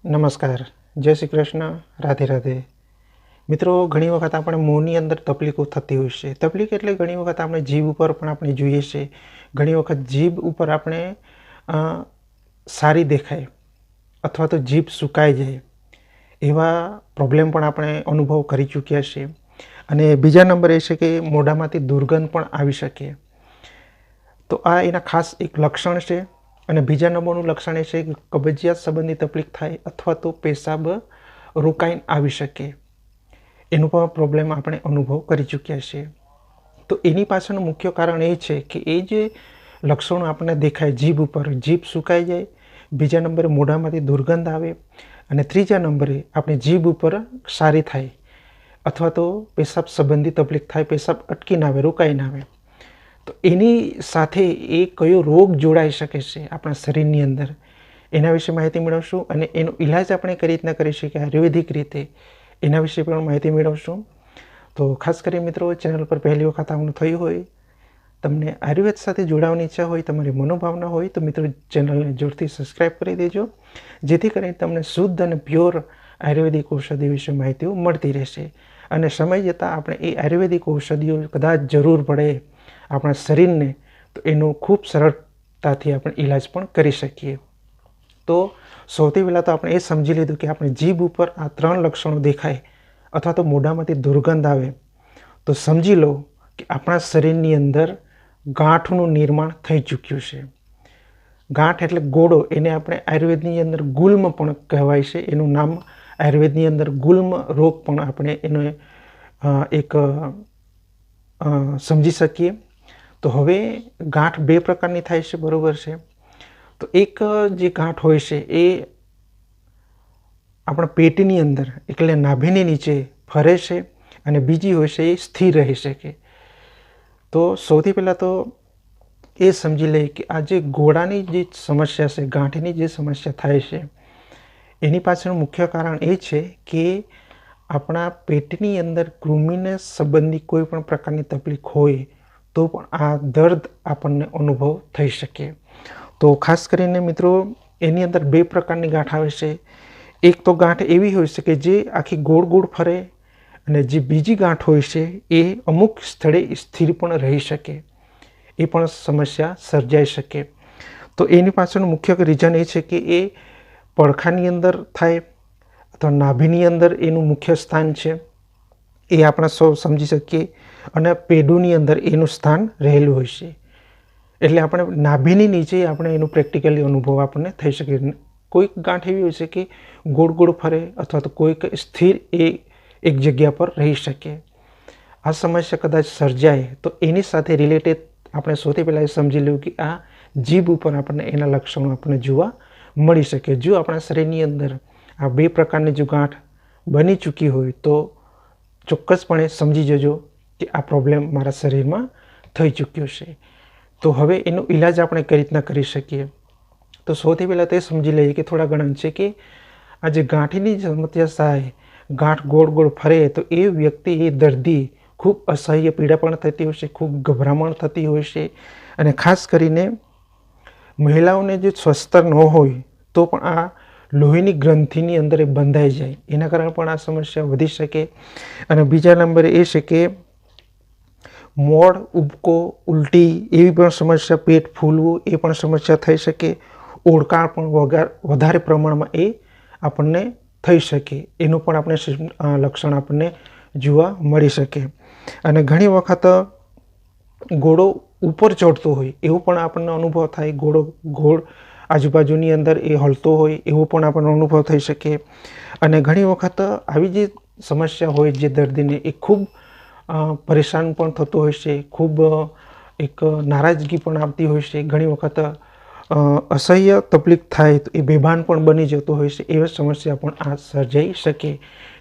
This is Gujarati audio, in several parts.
નમસ્કાર, જય શ્રી કૃષ્ણ, રાધે રાધે. મિત્રો, ઘણી વખત આપણે મોંની અંદર તકલીફો થતી હોય છે. તકલીફ એટલે ઘણી વખત આપણે જીભ ઉપર પણ આપણે જોઈએ છે. ઘણી વખત જીભ ઉપર આપણે સારી દેખાય અથવા તો જીભ સુકાઈ જાય એવા પ્રોબ્લેમ પણ આપણે અનુભવ કરી ચૂક્યા છે. અને બીજા નંબર એ છે કે મોઢામાંથી દુર્ગંધ પણ આવી શકે. તો આ એના ખાસ એક લક્ષણ છે. અને બીજા નંબરનું લક્ષણ એ છે કે કબજિયાત સંબંધી તકલીફ થાય અથવા તો પેશાબ રોકાઈને આવી શકે. એનું પણ પ્રોબ્લેમ આપણે અનુભવ કરી ચૂક્યા છીએ. તો એની પાછળનું મુખ્ય કારણ એ છે કે એ જે લક્ષણો આપણને દેખાય જીભ ઉપર, જીભ સુકાઈ જાય, બીજા નંબરે મોઢામાંથી દુર્ગંધ આવે, અને ત્રીજા નંબરે આપણી જીભ ઉપર સારી થાય અથવા તો પેશાબ સંબંધી તકલીફ થાય, પેશાબ અટકીને આવે, રોકાઈને આવે. તો એની સાથે એ કયો રોગ જોડાઈ શકે છે આપણા શરીરની અંદર, એના વિશે માહિતી મેળવશું. અને એનો ઈલાજ આપણે કઈ રીતના કરી શકીએ આયુર્વેદિક રીતે, એના વિશે પણ માહિતી મેળવશું. તો ખાસ કરી મિત્રો, ચેનલ પર પહેલી વખત આવવાનું થયું હોય, તમને આયુર્વેદ સાથે જોડાવાની ઈચ્છા હોય, તમારી મનોભાવના હોય, તો મિત્રો ચેનલને જોરથી સબસ્ક્રાઈબ કરી દેજો, જેથી કરીને તમને શુદ્ધ અને પ્યોર આયુર્વેદિક ઔષધિ વિશે માહિતીઓ મળતી રહેશે. અને સમય જતાં આપણે એ આયુર્વેદિક ઔષધિઓ કદાચ જરૂર પડે આપણા શરીરને, તો એનો ખૂબ સરળતાથી આપણે ઈલાજ પણ કરી શકીએ. તો સૌથી પહેલાં તો આપણે એ સમજી લીધું કે આપણે જીભ ઉપર આ 3 લક્ષણો દેખાય અથવા તો મોઢામાંથી દુર્ગંધ આવે, તો સમજી લો કે આપણા શરીરની અંદર ગાંઠનું નિર્માણ થઈ ચૂક્યું છે. ગાંઠ એટલે ગોળો, એને આપણે આયુર્વેદની અંદર ગુલ્મ પણ કહેવાય છે. એનું નામ આયુર્વેદની અંદર ગુલ્મ રોગ પણ આપણે એનો એક સમજી શકીએ. તો હવે ગાંઠ 2 પ્રકારની થાય છે, બરાબર છે. તો એક જે ગાંઠ હોય છે એ આપણા પેટની અંદર એટલે નાભીની નીચે ફરે છે, અને બીજી હોય છે એ સ્થિર રહી શકે. તો સૌથી પહેલાં તો એ સમજી લઈએ કે આ જે ગોળાની જે સમસ્યા છે, ગાંઠની જે સમસ્યા થાય છે, એની પાછળનું મુખ્ય કારણ એ છે કે આપણા પેટની અંદર કૃમિને સંબંધી કોઈ પણ પ્રકારની તકલીફ હોય તો પણ આ દર્દ આપણને અનુભવ થઈ શકે. તો ખાસ કરીને મિત્રો, એની અંદર 2 પ્રકારની ગાંઠ આવે છે. એક તો ગાંઠ એવી હોય છે કે જે આખી ગોળ ગોળ ફરે, અને જે બીજી ગાંઠ હોય છે એ અમુક સ્થળે સ્થિર પણ રહી શકે, એ પણ સમસ્યા સર્જાઈ શકે. તો એની પાછળનું મુખ્ય રીઝન એ છે કે એ પડખાની અંદર થાય અથવા નાભીની અંદર એનું મુખ્ય સ્થાન છે, એ આપણે સૌ સમજી શકીએ. અને પેડુની અંદર એનું સ્થાન રહેલું હોય છે. એટલે આપણે નાભીની નીચે આપણે એનું પ્રેક્ટિકલી અનુભવ આપણને થઈ શકે. કોઈક ગાંઠ એવી હોય છે કે ગોળ ગોળ ફરે અથવા તો કોઈક સ્થિર એક જગ્યા પર રહી શકે. આ સમસ્યા કદાચ સર્જાય તો એની સાથે રિલેટેડ આપણે સૌથી પહેલાં એ સમજી લેવું કે આ જીભ ઉપર આપણને એના લક્ષણો આપણને જોવા મળી શકે. જો આપણા શરીરની અંદર આ 2 પ્રકારની જો ગાંઠ બની ચૂકી હોય તો ચોક્કસપણે સમજી જજો કે આ પ્રોબ્લેમ મારા શરીરમાં થઈ ચૂક્યો છે. તો હવે એનો ઈલાજ આપણે કઈ રીતના કરી શકીએ, તો સૌથી પહેલાં તે સમજી લઈએ કે થોડા ઘણા છે કે આ જે ગાંઠની સમસ્યા થાય, ગાંઠ ગોળ ગોળ ફરે, તો એ વ્યક્તિ, એ દર્દી ખૂબ અસહ્ય પીડા પણ થતી હોય છે, ખૂબ ગભરામણ થતી હોય છે. અને ખાસ કરીને મહિલાઓને જે સ્વસ્તર ન હોય તો પણ આ લોહીની ગ્રંથિની અંદર એ બંધાઈ જાય, એના કારણે પણ આ સમસ્યા વધી શકે. અને બીજા નંબરે એ છે કે મોડ, ઉબકો, ઉલટી એવી પણ સમસ્યા, પેટ ફૂલવું એ પણ સમસ્યા થઈ શકે. ઓળકાણ પણ વધારે પ્રમાણમાં એ આપણને થઈ શકે, એનું પણ આપણે લક્ષણ આપણને જોવા મળી શકે. અને ઘણી વખત ગોળો ઉપર ચડતો હોય એવું પણ આપણને અનુભવ થાય, ગોળ આજુબાજુની અંદર એ હલતો હોય એવો પણ આપણને અનુભવ થઈ શકે. અને ઘણી વખત આવી જે સમસ્યા હોય જે દર્દીને, એ ખૂબ પરેશાન પણ થતો હોય છે, ખૂબ એક નારાજગી પણ આવતી હોય છે. ઘણી વખત અસહ્ય તકલીફ થાય તો એ બેભાન પણ બની જતો હોય છે. એવી સમસ્યા પણ આ સર્જાઈ શકે.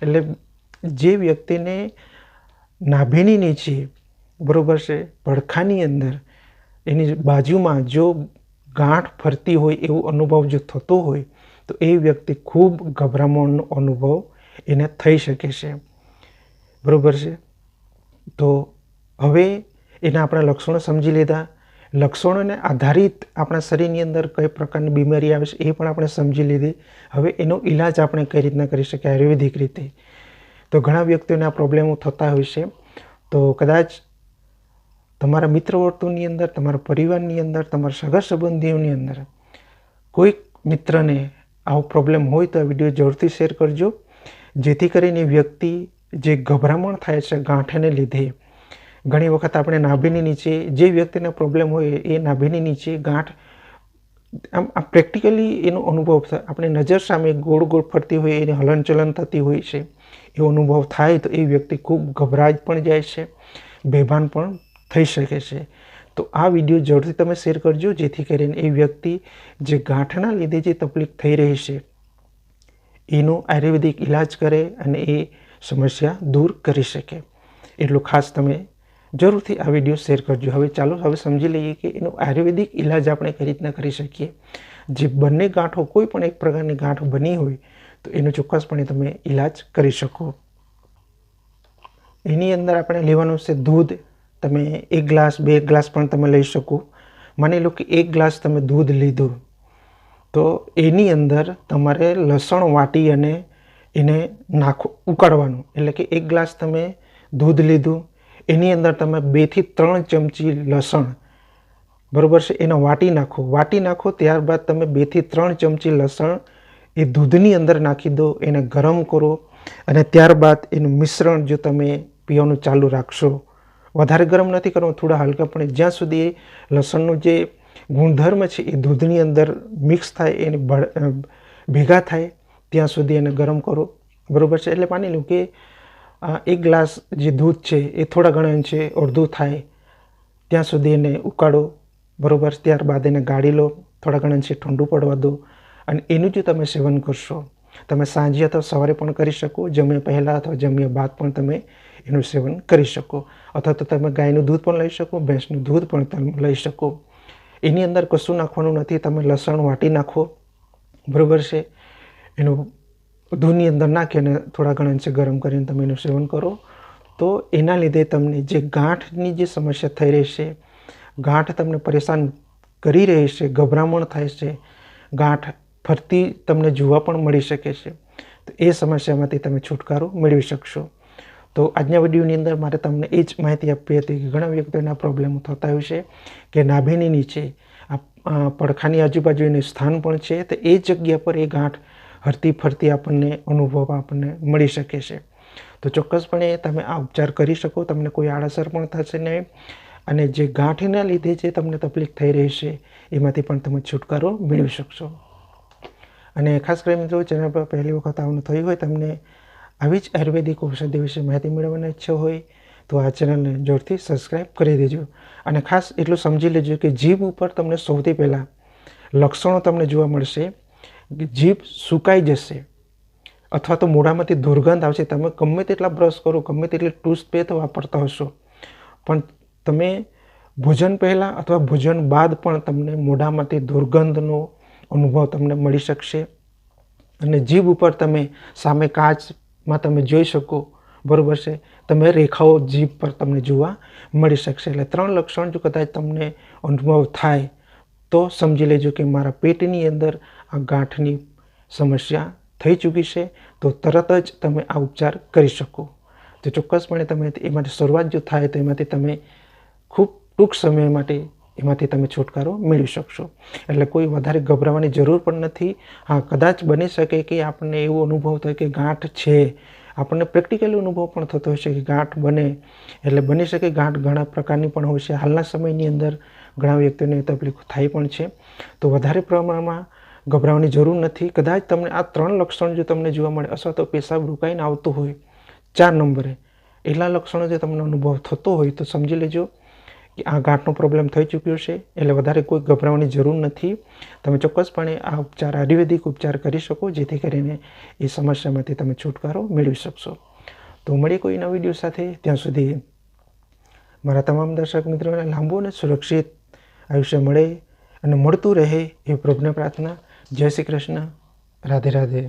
એટલે જે વ્યક્તિને નાભીની નીચે, બરાબર છે, પડખાની અંદર એની બાજુમાં જો ગાંઠ ફરતી હોય એવો અનુભવ જો થતો હોય તો એ વ્યક્તિ ખૂબ ગભરામણનો અનુભવ એને થઈ શકે છે, બરાબર છે. તો હવે એના આપણે લક્ષણો સમજી લીધા. લક્ષણોને આધારિત આપણા શરીરની અંદર કઈ પ્રકારની બીમારી આવે છે એ પણ આપણે સમજી લીધી. હવે એનો ઈલાજ આપણે કઈ રીતના કરી શકીએ આયુર્વેદિક રીતે. તો ઘણા વ્યક્તિઓને આ પ્રોબ્લેમો થતા હોય છે. તો કદાચ તમારા મિત્ર વર્તુળની અંદર, તમારા પરિવારની અંદર, તમારા સગા સંબંધીઓની અંદર કોઈક મિત્રને આવો પ્રોબ્લેમ હોય તો આ વિડીયો જરૂરથી શેર કરજો, જેથી કરીને વ્યક્તિ જે ગભરામણ થાય છે ગાંઠને લીધે. ઘણી વખત આપણે નાભીની નીચે જે વ્યક્તિને પ્રોબ્લેમ હોય એ નાભીની નીચે ગાંઠ આમ પ્રેક્ટિકલી એનો અનુભવ થાય. આપણે નજર સામે ગોળ ગોળ ફરતી હોય, એને હલનચલન થતી હોય છે, એવો અનુભવ થાય તો એ વ્યક્તિ ખૂબ ગભરાઈ પણ જાય છે, બેભાન પણ થઈ શકે છે. તો આ વિડીયો જરૂરથી તમે શેર કરજો, જેથી કરીને એ વ્યક્તિ જે ગાંઠના લીધે જે તકલીફ થઈ રહી છે એનો આયુર્વેદિક ઈલાજ કરે અને એ સમસ્યા દૂર કરી શકે. એટલું ખાસ તમે જરૂરથી આ વિડીયો શેર કરજો. હવે સમજી લઈએ કે એનો આયુર્વેદિક ઈલાજ આપણે કઈ રીતના કરી શકીએ. જે બંને ગાંઠો કોઈ પણ એક પ્રકારની ગાંઠ બની હોય તો એનો ચોક્કસપણે તમે ઈલાજ કરી શકો. એની અંદર આપણે લેવાનું છે દૂધ. તમે 1 ગ્લાસ 2 ગ્લાસ પણ તમે લઈ શકો. માની લો કે 1 ગ્લાસ તમે દૂધ લીધું તો એની અંદર તમારે લસણ વાટી અને એને ઉકાળવાનું. એટલે કે 1 ગ્લાસ તમે દૂધ લીધું, એની અંદર તમે 2 થી 3 ચમચી લસણ, બરાબર છે, એને વાટી નાખો. ત્યારબાદ તમે 2 થી 3 ચમચી લસણ એ દૂધની અંદર નાખી દો, એને ગરમ કરો અને ત્યારબાદ એનું મિશ્રણ જો તમે પીવાનું ચાલુ રાખશો, વધારે ગરમ નથી કરવાનું, થોડા હલકા, પણ જ્યાં સુધી લસણનું જે ગુણધર્મ છે એ દૂધની અંદર મિક્સ થાય, એને ભેગા થાય ત્યાં સુધી એને ગરમ કરો, બરાબર છે. એટલે માની લો કે 1 ગ્લાસ જે દૂધ છે એ થોડા ઘણા અંશે અડધું થાય ત્યાં સુધી એને ઉકાળો, બરાબર. ત્યારબાદ એને ગાળી લો, થોડા ઘણા અંશે ઠંડુ પડવા દો અને એનું જો તમે સેવન કરશો, તમે સાંજે અથવા સવારે પણ કરી શકો, જમ્યા પહેલાં અથવા જમ્યા બાદ પણ તમે એનું સેવન કરી શકો. અથવા તો તમે ગાયનું દૂધ પણ લઈ શકો, ભેંસનું દૂધ પણ તમે લઈ શકો. એની અંદર કશું નાખવાનું નથી, તમે લસણ વાટી નાખો, બરાબર છે. એનું દૂધની અંદર નાખી અને થોડા ઘણા અંશે ગરમ કરીને તમે એનું સેવન કરો તો એના લીધે તમને જે ગાંઠની જે સમસ્યા થઈ રહી છે, ગાંઠ તમને પરેશાન કરી રહી છે, ગભરામણ થાય છે, ગાંઠ ફરતી તમને જોવા પણ મળી શકે છે, તો એ સમસ્યામાંથી તમે છુટકારો મેળવી શકશો. તો આજના વિડીયોની અંદર મારે તમને એ જ માહિતી આપવી હતી કે ઘણા વ્યક્તિઓના પ્રોબ્લેમ થતા હોય છે કે નાભીની નીચે પડખાની આજુબાજુ એનું સ્થાન પણ છે, તો એ જગ્યા પર એ ગાંઠ હરતી ફરતી આપણને અનુભવ આપણને મળી શકે છે. તો ચોક્કસપણે તમે આ ઉપચાર કરી શકો, તમને કોઈ આડઅસર પણ થશે નહીં અને જે ગાંઠના લીધે જે તમને તકલીફ થઈ રહી છે એમાંથી પણ તમે છુટકારો મેળવી શકશો. અને ખાસ કરીને મિત્રો, ચેનલ પર પહેલી વખત આવવાનું થયું હોય, તમને આવી જ આયુર્વેદિક ઔષધિ વિશે માહિતી મેળવવાની ઈચ્છા હોય તો આ ચેનલને જોરથી સબસ્ક્રાઈબ કરી દેજો. અને ખાસ એટલું સમજી લેજો કે જીભ ઉપર તમને સૌથી પહેલાં લક્ષણો તમને જોવા મળશે કે જીભ સુકાઈ જશે અથવા તો મોઢામાંથી દુર્ગંધ આવશે. તમે ગમે તેટલા બ્રશ કરો, ગમે તેટલી ટૂથપેસ્ટ વાપરતા હશો, પણ તમે ભોજન પહેલાં અથવા ભોજન બાદ પણ તમને મોઢામાંથી દુર્ગંધનો અનુભવ તમને મળી શકશે. અને જીભ ઉપર તમે સામે કાચમાં તમે જોઈ શકો, બરાબર છે, તમે રેખાઓ જીભ પર તમને જોવા મળી શકશે. એટલે 3 લક્ષણ જો કદાચ તમને અનુભવ થાય તો સમજી લેજો કે મારા પેટની અંદર આ ગાંઠની સમસ્યા થઈ ચૂકી છે, તો તરત જ તમે આ ઉપચાર કરી શકો. તો ચોક્કસપણે તમે એમાંથી શરૂઆત જો થાય તો એમાંથી તમે ખૂબ ટૂંક સમય માટે એમાંથી તમે છુટકારો મેળવી શકશો. એટલે કોઈ વધારે ગભરાવાની જરૂર પણ નથી. હા, કદાચ બની શકે કે આપણને એવો અનુભવ થાય કે ગાંઠ છે, આપણને પ્રેક્ટિકલી અનુભવ પણ થતો હોય છે કે ગાંઠ બને, એટલે બની શકે ગાંઠ ઘણા પ્રકારની પણ હોય છે. હાલના સમયની અંદર ઘણા વ્યક્તિઓને તકલીફ થાય પણ છે, તો વધારે પ્રમાણમાં ગભરાવાની જરૂર નથી. કદાચ તમને આ 3 લક્ષણ જો તમને જોવા મળે અથવા તો પેશાબ રોકાઈને આવતો હોય 4 નંબરે, એટલા લક્ષણો જો તમને અનુભવ થતો હોય તો સમજી લેજો કે આ ગાંઠનો પ્રોબ્લેમ થઈ ચૂક્યો છે. એટલે વધારે કોઈ ગભરાવાની જરૂર નથી. તમે ચોક્કસપણે આ ઉપચાર, આયુર્વેદિક ઉપચાર કરી શકો, જેથી કરીને એ સમસ્યામાંથી તમે છુટકારો મેળવી શકશો. તો મળીએ કોઈ નવા વિડીયો સાથે. ત્યાં સુધી મારા તમામ દર્શક મિત્રોને લાંબુ અને સુરક્ષિત આયુષ્ય મળે અને મળતું રહે એ પ્રભુને પ્રાર્થના. જય શ્રી કૃષ્ણ. રાધે રાધે.